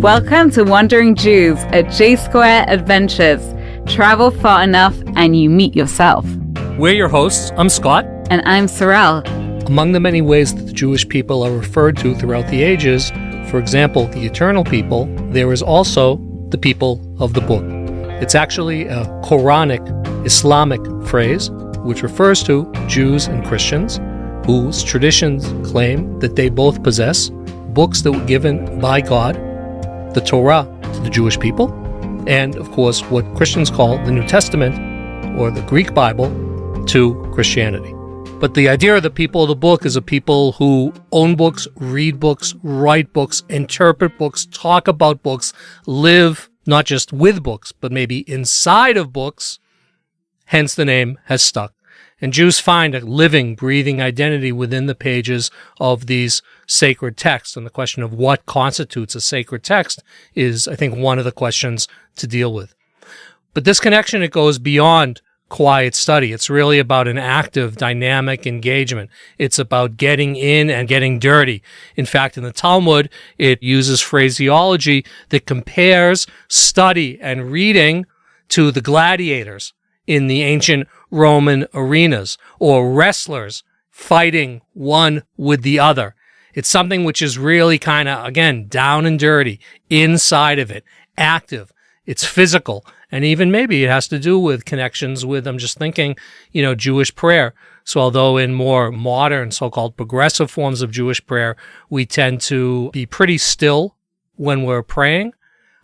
Welcome to Wandering Jews, a J-Square Adventures. Travel far enough and you meet yourself. We're your hosts. I'm Scott. And I'm Sorrel. Among the many ways that the Jewish people are referred to throughout the ages, for example, the eternal people, there is also the people of the book. It's actually a Quranic Islamic phrase which refers to Jews and Christians whose traditions claim that they both possess books that were given by God, the Torah to the Jewish people, and of course what Christians call the New Testament or the Greek Bible to Christianity. But the idea of the people of the book is a people who own books, read books, write books, interpret books, talk about books, live not just with books, but maybe inside of books. Hence the name has stuck. And Jews find a living, breathing identity within the pages of these sacred texts. And the question of what constitutes a sacred text is, I think, one of the questions to deal with. But this connection, it goes beyond quiet study. It's really about an active, dynamic engagement. It's about getting in and getting dirty. In fact, in the Talmud, it uses phraseology that compares study and reading to the gladiators in the ancient Roman arenas, or wrestlers fighting one with the other. It's something which is really kind of, again, down and dirty, inside of it, active. It's physical, and even maybe it has to do with connections with, I'm just thinking, Jewish prayer. So although in more modern, so-called progressive forms of Jewish prayer, we tend to be pretty still when we're praying,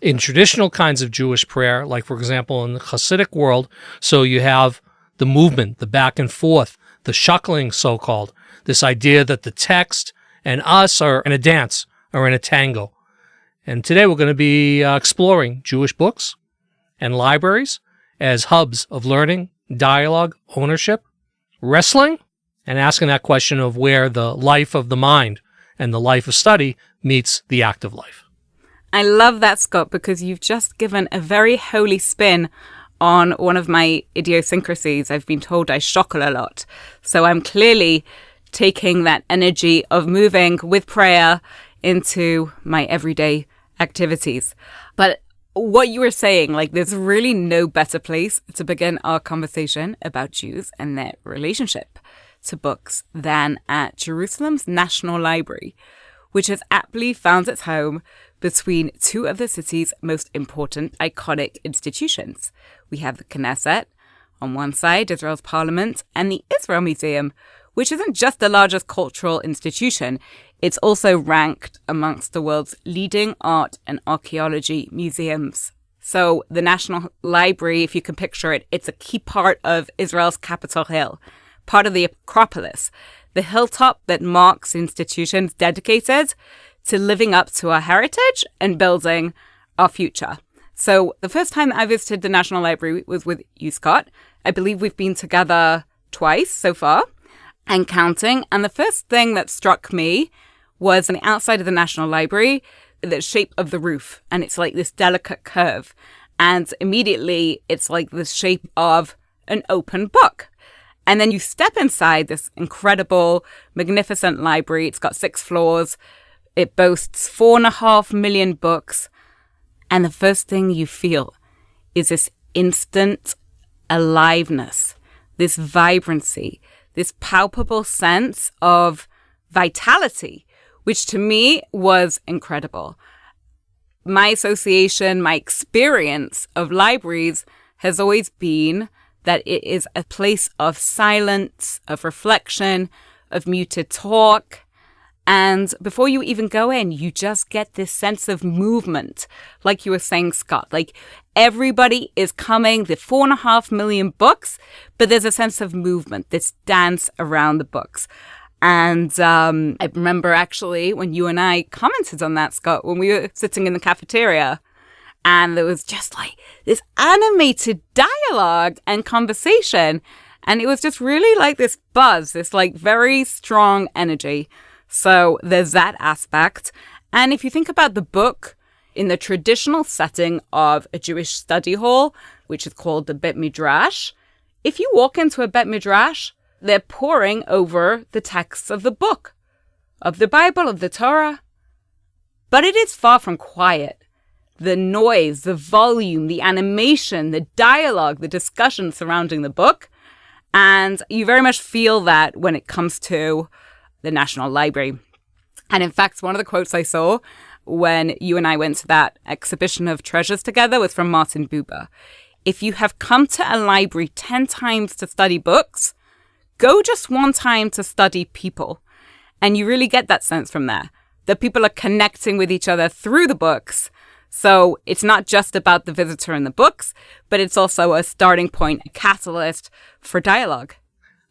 in traditional kinds of Jewish prayer, like, for example, in the Hasidic world, so you have the movement, the back and forth, the shuckling, so-called, this idea that the text and us are in a dance, or in a tango. And today we're going to be exploring Jewish books and libraries as hubs of learning, dialogue, ownership, wrestling, and asking that question of where the life of the mind and the life of study meets the active life. I love that, Scott, because you've just given a very holy spin on one of my idiosyncrasies. I've been told I shockle a lot. So I'm clearly taking that energy of moving with prayer into my everyday activities. But what you were saying, there's really no better place to begin our conversation about Jews and their relationship to books than at Jerusalem's National Library, which has aptly found its home between two of the city's most important, iconic institutions. We have the Knesset on one side, Israel's parliament, and the Israel Museum, which isn't just the largest cultural institution, it's also ranked amongst the world's leading art and archaeology museums. So the National Library, if you can picture it, it's a key part of Israel's Capitol Hill, part of the Acropolis, the hilltop that marks institutions dedicated to living up to our heritage and building our future. So the first time I visited the National Library was with you, Scott. I believe we've been together twice so far and counting. And the first thing that struck me was on the outside of the National Library, the shape of the roof. And it's like this delicate curve. And immediately it's like the shape of an open book. And then you step inside this incredible, magnificent library. It's got 6 floors. It boasts 4.5 million books. And the first thing you feel is this instant aliveness, this vibrancy, this palpable sense of vitality, which to me was incredible. My association, my experience of libraries has always been that it is a place of silence, of reflection, of muted talk. And before you even go in, you just get this sense of movement, like you were saying, Scott. Everybody is coming, the 4.5 million books, but there's a sense of movement, this dance around the books. And I remember actually when you and I commented on that, Scott, when we were sitting in the cafeteria, and there was just this animated dialogue and conversation. And it was just really this buzz, this very strong energy. So there's that aspect. And if you think about the book in the traditional setting of a Jewish study hall, which is called the Bet Midrash, if you walk into a Bet Midrash, they're poring over the texts of the book, of the Bible, of the Torah. But it is far from quiet. the noise, the volume, the animation, the dialogue, the discussion surrounding the book. And you very much feel that when it comes to the National Library. And in fact, one of the quotes I saw when you and I went to that exhibition of treasures together was from Martin Buber. If you have come to a library 10 times to study books, go just one time to study people. And you really get that sense from there, that people are connecting with each other through the books. So it's not just about the visitor and the books, but it's also a starting point, a catalyst for dialogue.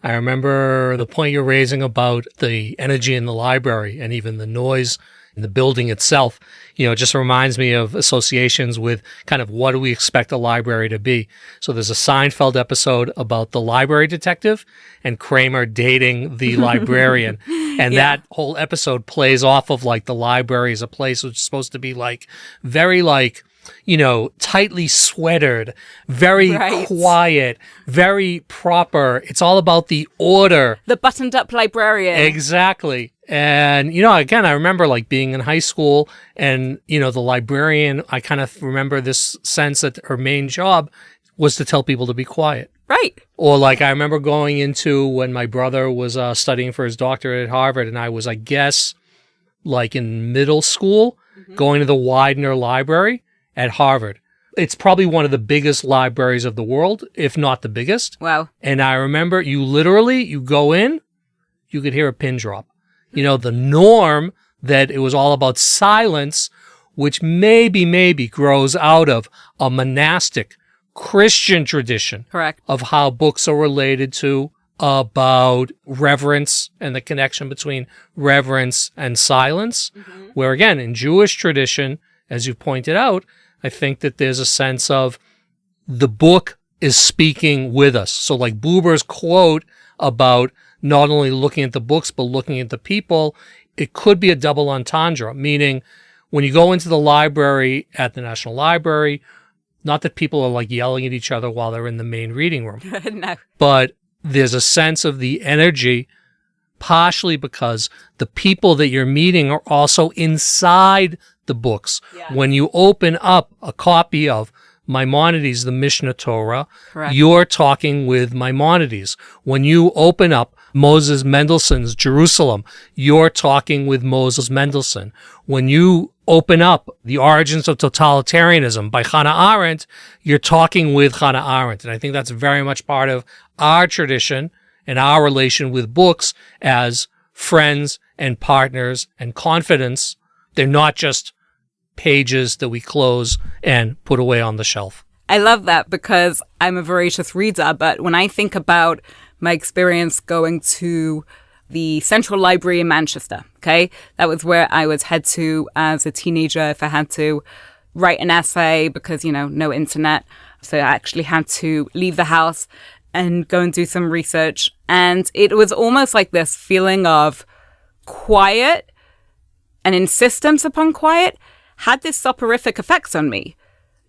I remember the point you're raising about the energy in the library and even the noise in the building itself. You know, it just reminds me of associations with kind of what do we expect a library to be. So there's a Seinfeld episode about the library detective and Kramer dating the librarian. And that whole episode plays off of like the library is a place which is supposed to be like very like, you know, tightly sweatered, very quiet, very proper. It's all about the order. The buttoned up librarian. Exactly. And, you know, again, I remember like being in high school and, you know, the librarian, I kind of remember this sense that her main job was to tell people to be quiet. Right. Or like I remember going into when my brother was studying for his doctorate at Harvard and I was, I guess, like in middle school, going to the Widener Library at Harvard. It's probably one of the biggest libraries of the world, if not the biggest. Wow. And I remember you go in, you could hear a pin drop. You know, the norm that it was all about silence, which maybe grows out of a monastic Christian tradition. Correct. Of how books are related to about reverence and the connection between reverence and silence. Where again, in Jewish tradition, as you pointed out, I think that there's a sense of the book is speaking with us. So like Buber's quote about not only looking at the books, but looking at the people, it could be a double entendre, meaning when you go into the library at the National Library, not that people are like yelling at each other while they're in the main reading room, No. but there's a sense of the energy, partially because the people that you're meeting are also inside the books. Yeah. When you open up a copy of Maimonides, the Mishnah Torah, Correct. You're talking with Maimonides. When you open up Moses Mendelssohn's Jerusalem, you're talking with Moses Mendelssohn. When you open up The Origins of Totalitarianism by Hannah Arendt, you're talking with Hannah Arendt. And I think that's very much part of our tradition and our relation with books as friends and partners and confidants. They're not just pages that we close and put away on the shelf. I love that because I'm a voracious reader, but when I think about my experience going to the Central Library in Manchester, okay, that was where I would head to as a teenager if I had to write an essay because, you know, no internet. So I actually had to leave the house and go and do some research. And it was almost like this feeling of quiet and insistence upon quiet had this soporific effect on me.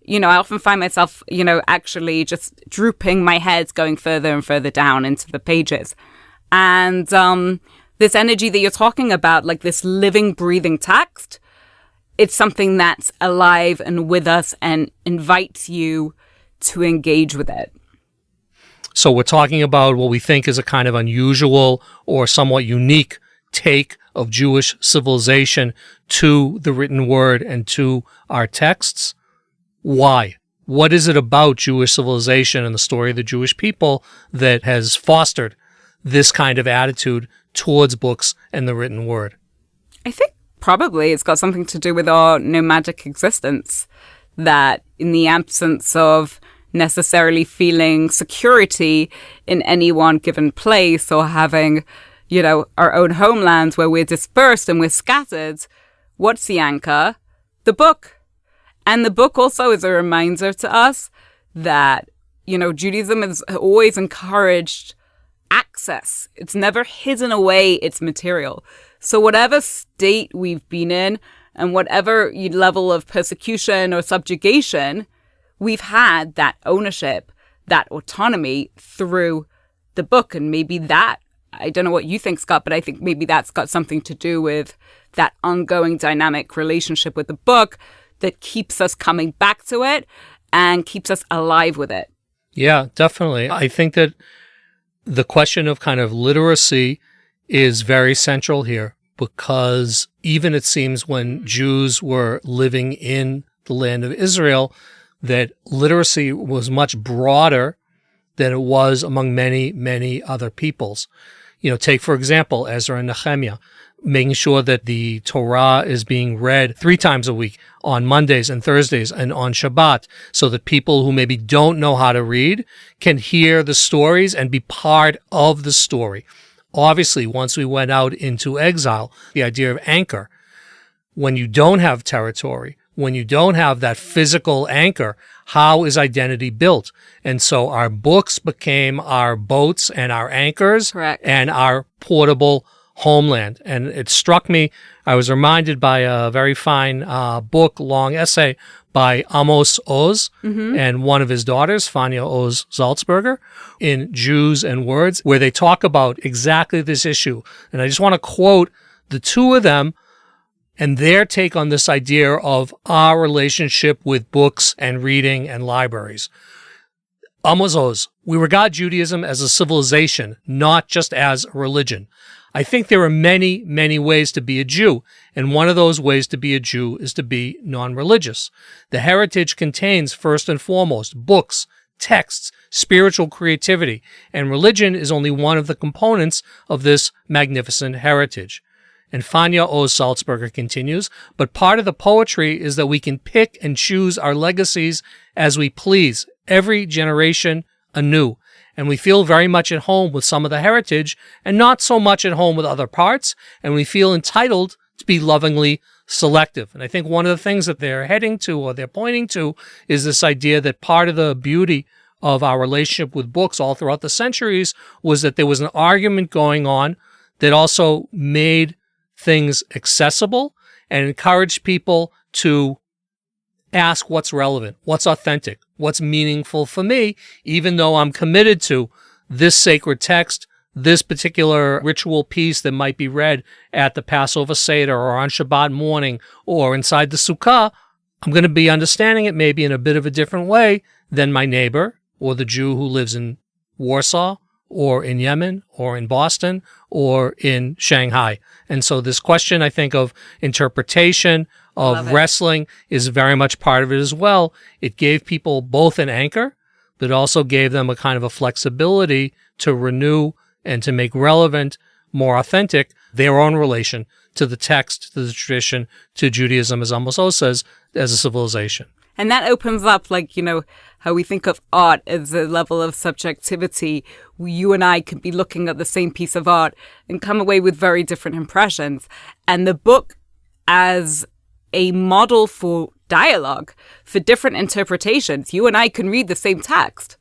You know, I often find myself, you know, actually just drooping my head, going further and further down into the pages. And this energy that you're talking about, like this living, breathing text, it's something that's alive and with us and invites you to engage with it. So we're talking about what we think is a kind of unusual or somewhat unique take of Jewish civilization to the written word and to our texts. Why? What is it about Jewish civilization and the story of the Jewish people that has fostered this kind of attitude towards books and the written word? I think probably it's got something to do with our nomadic existence, that in the absence of necessarily feeling security in any one given place or having, you know, our own homelands where we're dispersed and we're scattered, what's the anchor? The book. And the book also is a reminder to us that, you know, Judaism has always encouraged access. It's never hidden away its material. So whatever state we've been in and whatever level of persecution or subjugation, we've had that ownership, that autonomy through the book. And maybe that, I don't know what you think, Scott, but I think maybe that's got something to do with that ongoing dynamic relationship with the book that keeps us coming back to it and keeps us alive with it. Yeah, definitely. I think that the question of kind of literacy is very central here, because even it seems when Jews were living in the land of Israel, that literacy was much broader than it was among many, many other peoples. Take, for example, Ezra and Nehemiah, making sure that the Torah is being read 3 times a week, on Mondays and Thursdays and on Shabbat, so that people who maybe don't know how to read can hear the stories and be part of the story. Obviously, once we went out into exile, the idea of anchor, when you don't have territory, when you don't have that physical anchor, how is identity built? And so our books became our boats and our anchors. Correct. And our portable homeland. And it struck me, I was reminded by a very fine book, long essay by Amos Oz and one of his daughters, Fania Oz Salzberger, in Jews and Words, where they talk about exactly this issue. And I just want to quote the two of them and their take on this idea of our relationship with books and reading and libraries. Amos Oz, we regard Judaism as a civilization, not just as a religion. I think there are many, many ways to be a Jew, and one of those ways to be a Jew is to be non-religious. The heritage contains, first and foremost, books, texts, spiritual creativity, and religion is only one of the components of this magnificent heritage. And Fania Oz Salzberger continues, but part of the poetry is that we can pick and choose our legacies as we please, every generation anew. And we feel very much at home with some of the heritage and not so much at home with other parts. And we feel entitled to be lovingly selective. And I think one of the things that they're heading to, or they're pointing to, is this idea that part of the beauty of our relationship with books all throughout the centuries was that there was an argument going on that also made things accessible and encouraged people to ask what's relevant, what's authentic, what's meaningful for me, even though I'm committed to this sacred text, this particular ritual piece that might be read at the Passover Seder or on Shabbat morning or inside the Sukkah. I'm going to be understanding it maybe in a bit of a different way than my neighbor or the Jew who lives in Warsaw or in Yemen or in Boston or in Shanghai. And so this question, I think, of interpretation, of wrestling is very much part of it as well. It gave people both an anchor, but also gave them a kind of a flexibility to renew and to make relevant, more authentic, their own relation to the text, to the tradition, to Judaism, as Amos Oz says, as a civilization. And that opens up, how we think of art as a level of subjectivity. You and I could be looking at the same piece of art and come away with very different impressions. And the book as a model for dialogue, for different interpretations. You and I can read the same text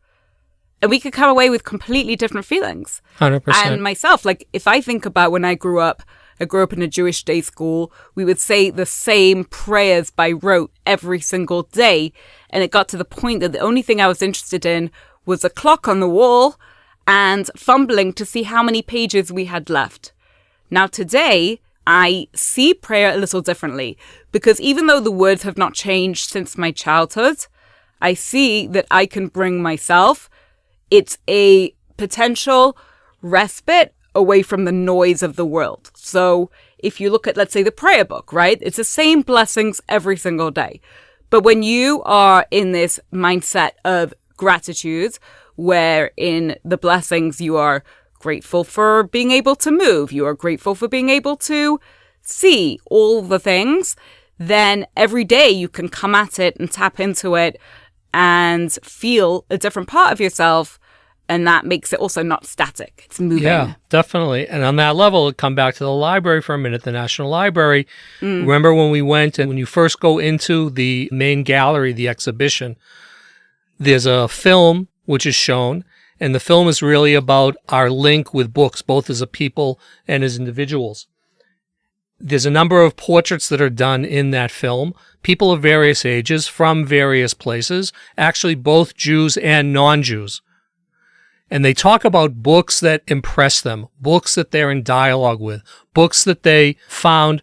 and we could come away with completely different feelings. 100%. And myself, if I think about when I grew up in a Jewish day school, we would say the same prayers by rote every single day. And it got to the point that the only thing I was interested in was a clock on the wall and fumbling to see how many pages we had left. Now today, I see prayer a little differently, because even though the words have not changed since my childhood, I see that I can bring myself. It's a potential respite away from the noise of the world. So if you look at, let's say, the prayer book, right? It's the same blessings every single day. But when you are in this mindset of gratitude, where in the blessings you are grateful for being able to move, you are grateful for being able to see all the things, then every day you can come at it and tap into it and feel a different part of yourself. And that makes it also not static. It's moving. Yeah, definitely. And on that level, come back to the library for a minute, the National Library. Remember when we went and when you first go into the main gallery, the exhibition, there's a film which is shown. And the film is really about our link with books, both as a people and as individuals. There's a number of portraits that are done in that film, people of various ages from various places, actually both Jews and non-Jews. And they talk about books that impress them, books that they're in dialogue with, books that they found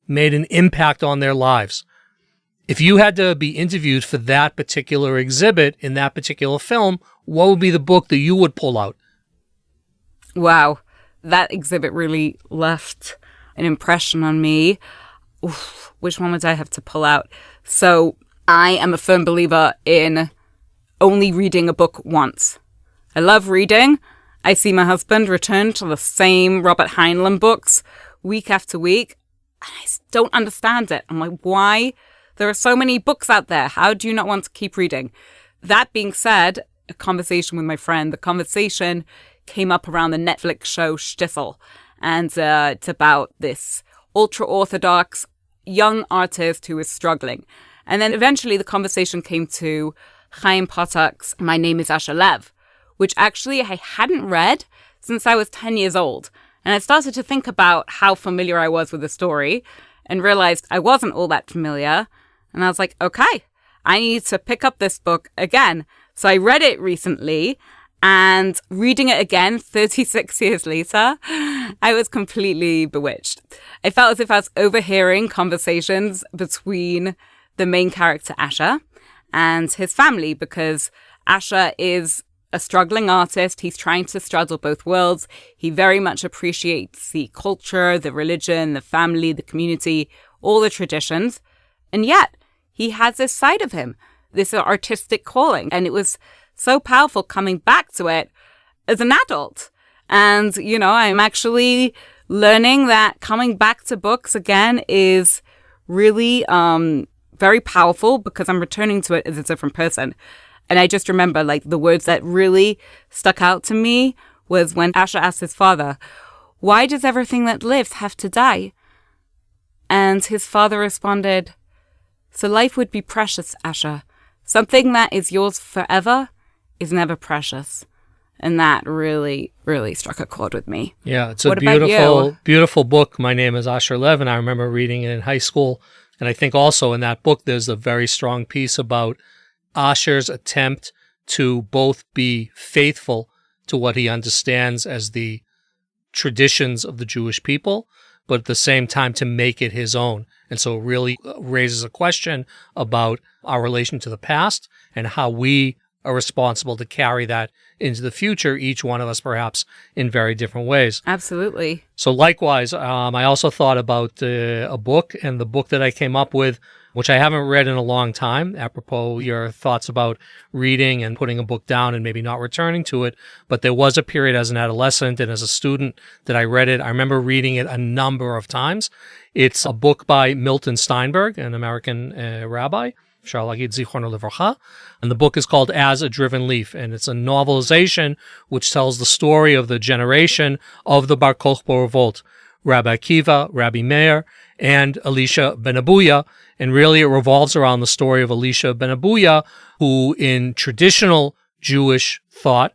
made an impact on their lives. If you had to be interviewed for that particular exhibit in that particular film, what would be the book that you would pull out? Wow, that exhibit really left an impression on me. Oof, which one would I have to pull out? So I am a firm believer in only reading a book once. I love reading. I see my husband return to the same Robert Heinlein books week after week, and I don't understand it. I'm like, why? There are so many books out there. How do you not want to keep reading? That being said, a conversation with my friend, the conversation came up around the Netflix show Shtisel, and it's about this ultra-Orthodox young artist who is struggling. And then eventually the conversation came to Chaim Potak's My Name is Asher Lev, which actually I hadn't read since I was 10 years old. And I started to think about how familiar I was with the story and realized I wasn't all that familiar. And I was like, okay, I need to pick up this book again. So I read it recently, and reading it again 36 years later, I was completely bewitched. I felt as if I was overhearing conversations between the main character, Asher, and his family, because Asher is a struggling artist. He's trying to straddle both worlds. He very much appreciates the culture, the religion, the family, the community, all the traditions. And yet, he has this side of him, this artistic calling. And it was so powerful coming back to it as an adult. And, you know, I'm actually learning that coming back to books again is really very powerful because I'm returning to it as a different person. And I just remember, like, the words that really stuck out to me was when Asher asked his father, why does everything that lives have to die? And his father responded, so life would be precious, Asher. Something that is yours forever is never precious. And that really, really struck a chord with me. Yeah, it's a beautiful, beautiful book. My Name is Asher Lev, and I remember reading it in high school. And I think also in that book, there's a very strong piece about Asher's attempt to both be faithful to what he understands as the traditions of the Jewish people, but at the same time to make it his own. And so it really raises a question about our relation to the past and how we are responsible to carry that into the future, each one of us perhaps in very different ways. Absolutely. So likewise, I also thought about a book, and the book that I came up with, which I haven't read in a long time, apropos your thoughts about reading and putting a book down and maybe not returning to it. But there was a period as an adolescent and as a student that I read it. I remember reading it a number of times. It's a book by Milton Steinberg, an American rabbi, Shalagid Zichrono Livracha. And the book is called As a Driven Leaf. And it's a novelization which tells the story of the generation of the Bar Kokhba revolt, Rabbi Akiva, Rabbi Meir, and Elisha ben Abuya. And really it revolves around the story of Elisha ben Abuya, who in traditional Jewish thought,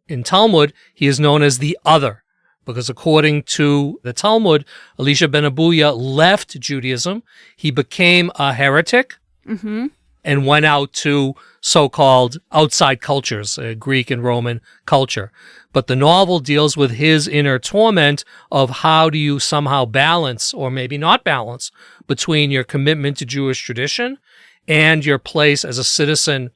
in Talmud, he is known as the other. Because according to the Talmud, Elisha ben Abuya left Judaism. He became a heretic and went out to so-called outside cultures, Greek and Roman culture. But the novel deals with his inner torment of how do you somehow balance, or maybe not balance, between your commitment to Jewish tradition and your place as a citizen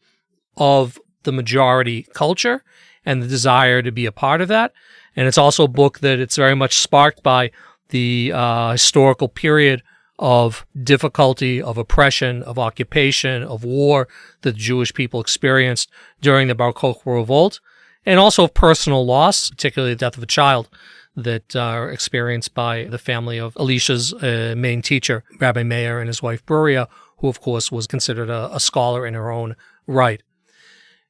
of the majority culture and the desire to be a part of that. And it's also a book that it's very much sparked by the historical period of difficulty, of oppression, of occupation, of war that the Jewish people experienced during the Bar Kokhba revolt, and also of personal loss, particularly the death of a child that are experienced by the family of Elisha's main teacher, Rabbi Meir, and his wife, Bruria, who, of course, was considered a scholar in her own right.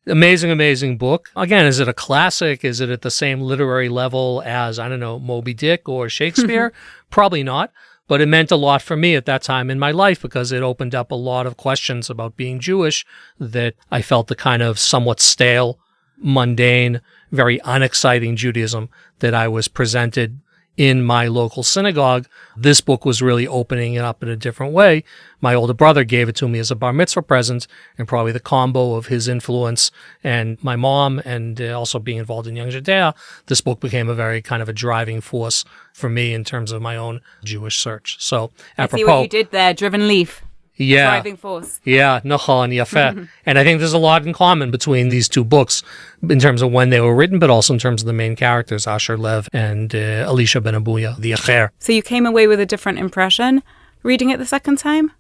Amazing, amazing book. Again, is it a classic? Is it at the same literary level as, I don't know, Moby Dick or Shakespeare? Probably not. But it meant a lot for me at that time in my life because it opened up a lot of questions about being Jewish that I felt the kind of somewhat stale, mundane, very unexciting Judaism that I was presented in my local synagogue. This book was really opening it up in a different way. My older brother gave it to me as a bar mitzvah present, and probably the combo of his influence and my mom and also being involved in Young Judea, this book became a very kind of a driving force for me in terms of my own Jewish search. So, apropos, I see what you did there, Driven Leaf. driving force. Yeah, nachon, yafeh. And I think there's a lot in common between these two books in terms of when they were written, but also in terms of the main characters, Asher Lev and Elisha Ben Abuya, the Acher. So you came away with a different impression reading it the second time?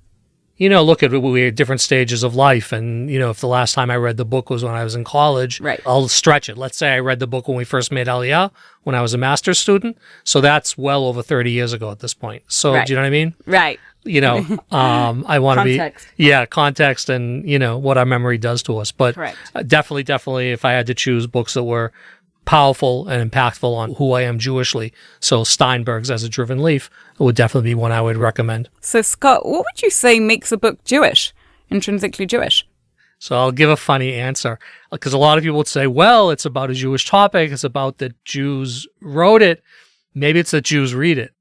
Look at we're at different stages of life. And, if the last time I read the book was when I was in college, right. I'll stretch it. Let's say I read the book when we first made Aliyah, when I was a master's student. So that's well over 30 years ago at this point. So right. Do you know what I mean? Right. I want to be... context and, what our memory does to us. But correct. Definitely, if I had to choose books that were powerful and impactful on who I am Jewishly, so Steinberg's As a Driven Leaf would definitely be one I would recommend. So Scott, what would you say makes a book Jewish, intrinsically Jewish? So I'll give a funny answer, because a lot of people would say, well, it's about a Jewish topic, it's about that Jews wrote it. Maybe it's that Jews read it.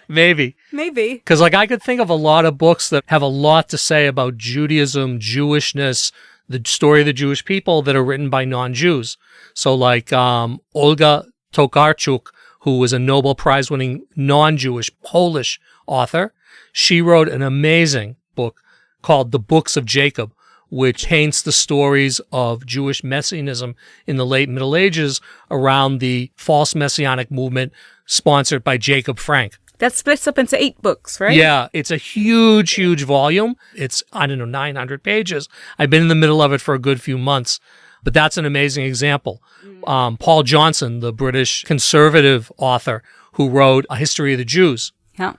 Maybe. Because I could think of a lot of books that have a lot to say about Judaism, Jewishness, the story of the Jewish people that are written by non-Jews. So Olga Tokarczuk, who was a Nobel Prize-winning non-Jewish Polish author, she wrote an amazing book called The Books of Jacob, which paints the stories of Jewish messianism in the late Middle Ages around the false messianic movement sponsored by Jacob Frank. That splits up into 8 books, right? Yeah, it's a huge, huge volume. It's, 900 pages. I've been in the middle of it for a good few months, but that's an amazing example. Paul Johnson, the British conservative author who wrote A History of the Jews. Yeah.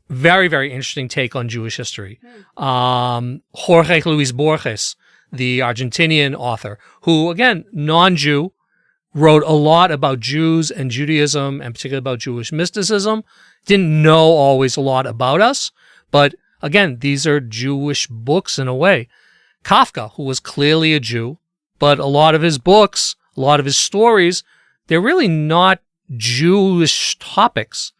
Very, very interesting take on Jewish history. Jorge Luis Borges, the Argentinian author, who, again, non-Jew, wrote a lot about Jews and Judaism, and particularly about Jewish mysticism. Didn't know always a lot about us, but again, these are Jewish books in a way. Kafka, who was clearly a Jew, but a lot of his books, a lot of his stories, they're really not Jewish topics,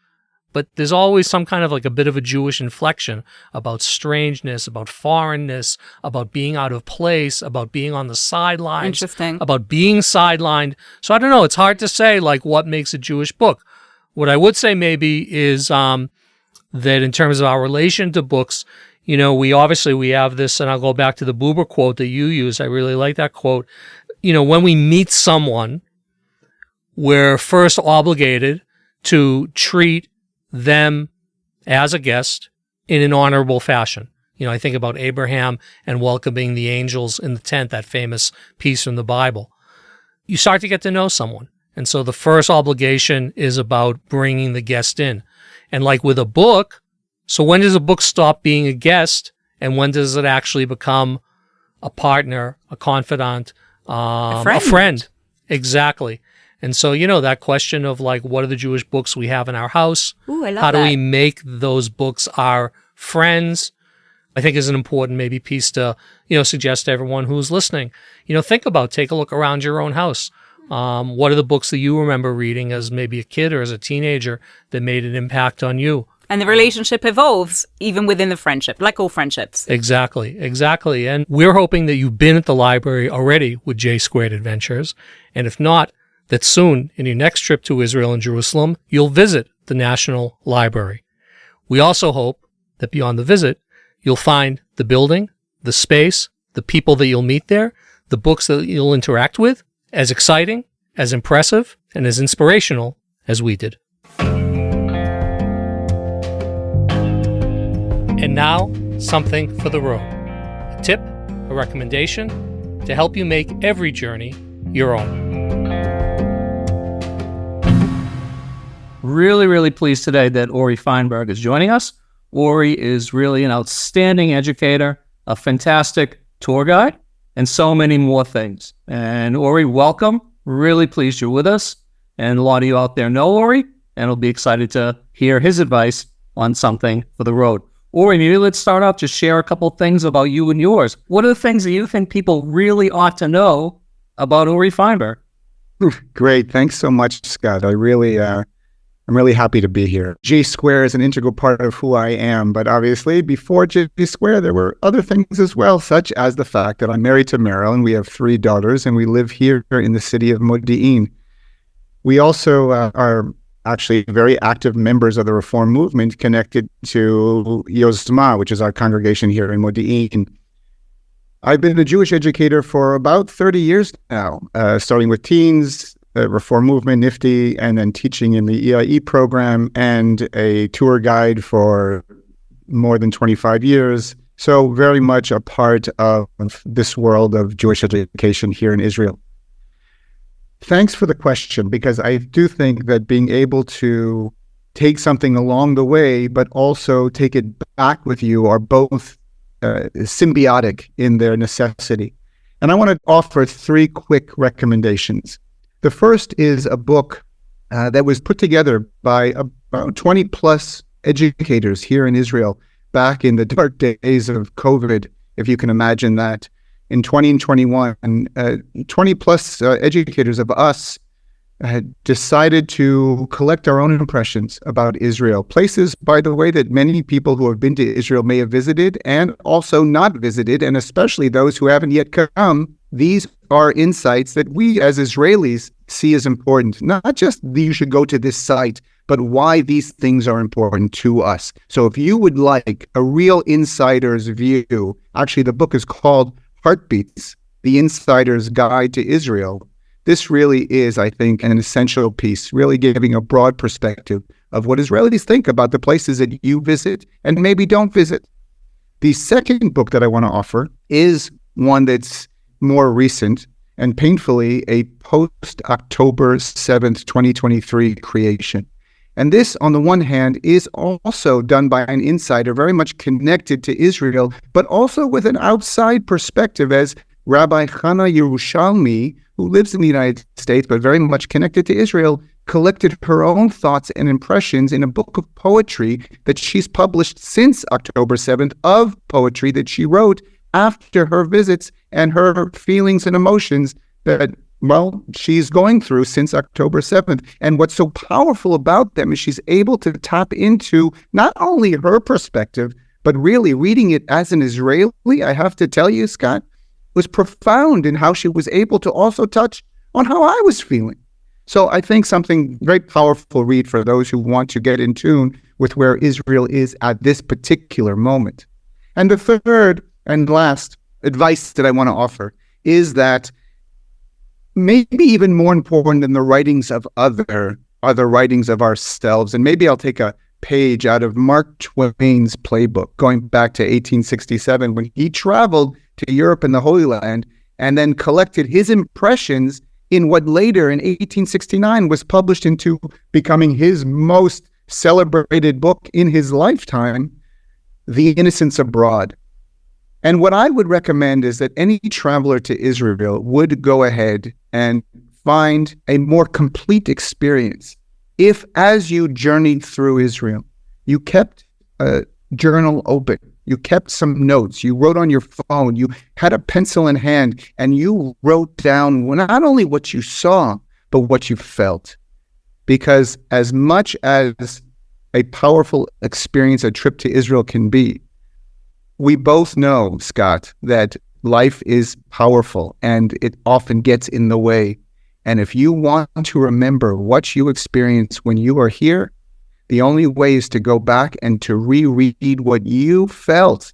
but there's always some kind of a bit of a Jewish inflection about strangeness, about foreignness, about being out of place, about being on the sidelines. Interesting. About being sidelined. So I don't know. It's hard to say what makes a Jewish book. What I would say maybe is that in terms of our relation to books, we have this, and I'll go back to the Buber quote that you use. I really like that quote. When we meet someone, we're first obligated to treat them as a guest in an honorable fashion. I think about Abraham and welcoming the angels in the tent, that famous piece from the Bible. You start to get to know someone. And so the first obligation is about bringing the guest in. And like with a book, so when does a book stop being a guest, and when does it actually become a partner, a confidant, a friend? Exactly. And so, that question of what are the Jewish books we have in our house? Ooh, I love How that. do we make those books our friends? I think is an important maybe piece to, suggest to everyone who's listening. Take a look around your own house. What are the books that you remember reading as maybe a kid or as a teenager that made an impact on you? And the relationship evolves even within the friendship, like all friendships. Exactly. And we're hoping that you've been at the library already with J Squared Adventures. And if not, that soon, in your next trip to Israel and Jerusalem, you'll visit the National Library. We also hope that beyond the visit, you'll find the building, the space, the people that you'll meet there, the books that you'll interact with, as exciting, as impressive, and as inspirational as we did. And now, something for the road. A tip, a recommendation to help you make every journey your own. Really, really pleased today that Ori Feinberg is joining us. Ori is really an outstanding educator, a fantastic tour guide, and so many more things. And Ori, welcome. Really pleased you're with us. And a lot of you out there know Ori, and will be excited to hear his advice on something for the road. Ori, maybe let's start off, just share a couple things about you and yours. What are the things that you think people really ought to know about Ori Feinberg? Great. Thanks so much, Scott. I'm really happy to be here. J Square is an integral part of who I am, but obviously before J Square, there were other things as well, such as the fact that I'm married to Marilyn. We have 3 daughters, and we live here in the city of Modi'in. We also are actually very active members of the Reform movement connected to Yozma, which is our congregation here in Modi'in. I've been a Jewish educator for about 30 years now, starting with teens, Reform movement, NIFTY, and then teaching in the EIE program and a tour guide for more than 25 years. So very much a part of this world of Jewish education here in Israel. Thanks for the question, because I do think that being able to take something along the way, but also take it back with you are both symbiotic in their necessity. And I want to offer 3 quick recommendations. The first is a book that was put together by about 20 plus educators here in Israel back in the dark days of COVID, if you can imagine that. In 2021, 20 plus educators of us had decided to collect our own impressions about Israel. Places, by the way, that many people who have been to Israel may have visited and also not visited, and especially those who haven't yet come. These are insights that we as Israelis see as important. Not just you should go to this site, but why these things are important to us. So if you would like a real insider's view, actually the book is called Heartbeats, The Insider's Guide to Israel. This really is, I think, an essential piece, really giving a broad perspective of what Israelis think about the places that you visit and maybe don't visit. The second book that I want to offer is one that's more recent and painfully a post-October 7th, 2023 creation. And this, on the one hand, is also done by an insider very much connected to Israel, but also with an outside perspective as Rabbi Chana Yerushalmi, who lives in the United States, but very much connected to Israel, collected her own thoughts and impressions in a book of poetry that she's published since October 7th, of poetry that she wrote after her visits and her feelings and emotions that, well, she's going through since October 7th. And what's so powerful about them is she's able to tap into not only her perspective, but really reading it as an Israeli, I have to tell you, Scott, was profound in how she was able to also touch on how I was feeling. So I think something very powerful read for those who want to get in tune with where Israel is at this particular moment. And the third and last advice that I want to offer is that maybe even more important than the writings of other are the writings of ourselves. And maybe I'll take a page out of Mark Twain's playbook, going back to 1867, when he traveled to Europe and the Holy Land and then collected his impressions in what later in 1869 was published into becoming his most celebrated book in his lifetime, The Innocents Abroad. And what I would recommend is that any traveler to Israel would go ahead and find a more complete experience if, as you journeyed through Israel, you kept a journal open, you kept some notes, you wrote on your phone, you had a pencil in hand, and you wrote down not only what you saw, but what you felt. Because as much as a powerful experience a trip to Israel can be, we both know, Scott, that life is powerful and it often gets in the way. And if you want to remember what you experienced when you are here, the only way is to go back and to reread what you felt.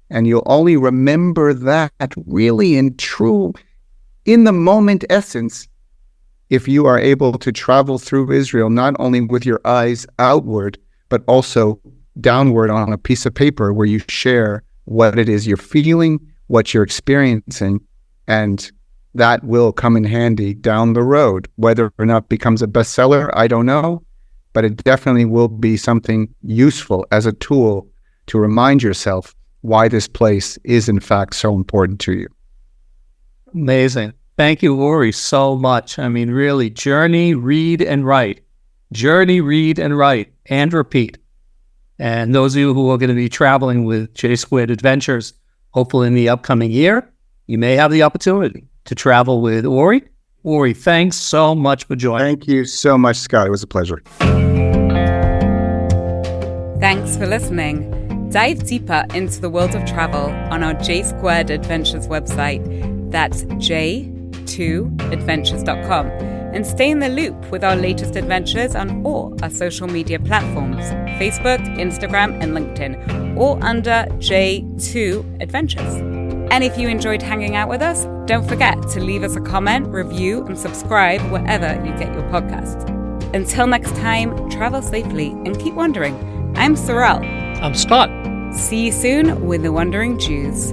And you'll only remember that really in true, in the moment essence, if you are able to travel through Israel, not only with your eyes outward, but also downward on a piece of paper where you share what it is you're feeling, what you're experiencing, and that will come in handy down the road. Whether or not it becomes a bestseller, I don't know, but it definitely will be something useful as a tool to remind yourself why this place is in fact so important to you. Amazing. Thank you, Uri, so much. I mean, really, journey, read, and write. Journey, read, and write, and repeat. And those of you who are going to be traveling with J Squared Adventures, hopefully in the upcoming year, you may have the opportunity to travel with Uri. Uri, thanks so much for joining. Thank you so much, Scott. It was a pleasure. Thanks for listening. Dive deeper into the world of travel on our J Squared Adventures website. That's j2adventures.com. and stay in the loop with our latest adventures on all our social media platforms, Facebook, Instagram, and LinkedIn, all under J2 Adventures. And if you enjoyed hanging out with us, don't forget to leave us a comment, review, and subscribe wherever you get your podcasts. Until next time, travel safely and keep wondering. I'm Sorrel. I'm Scott. See you soon with the Wandering Jews.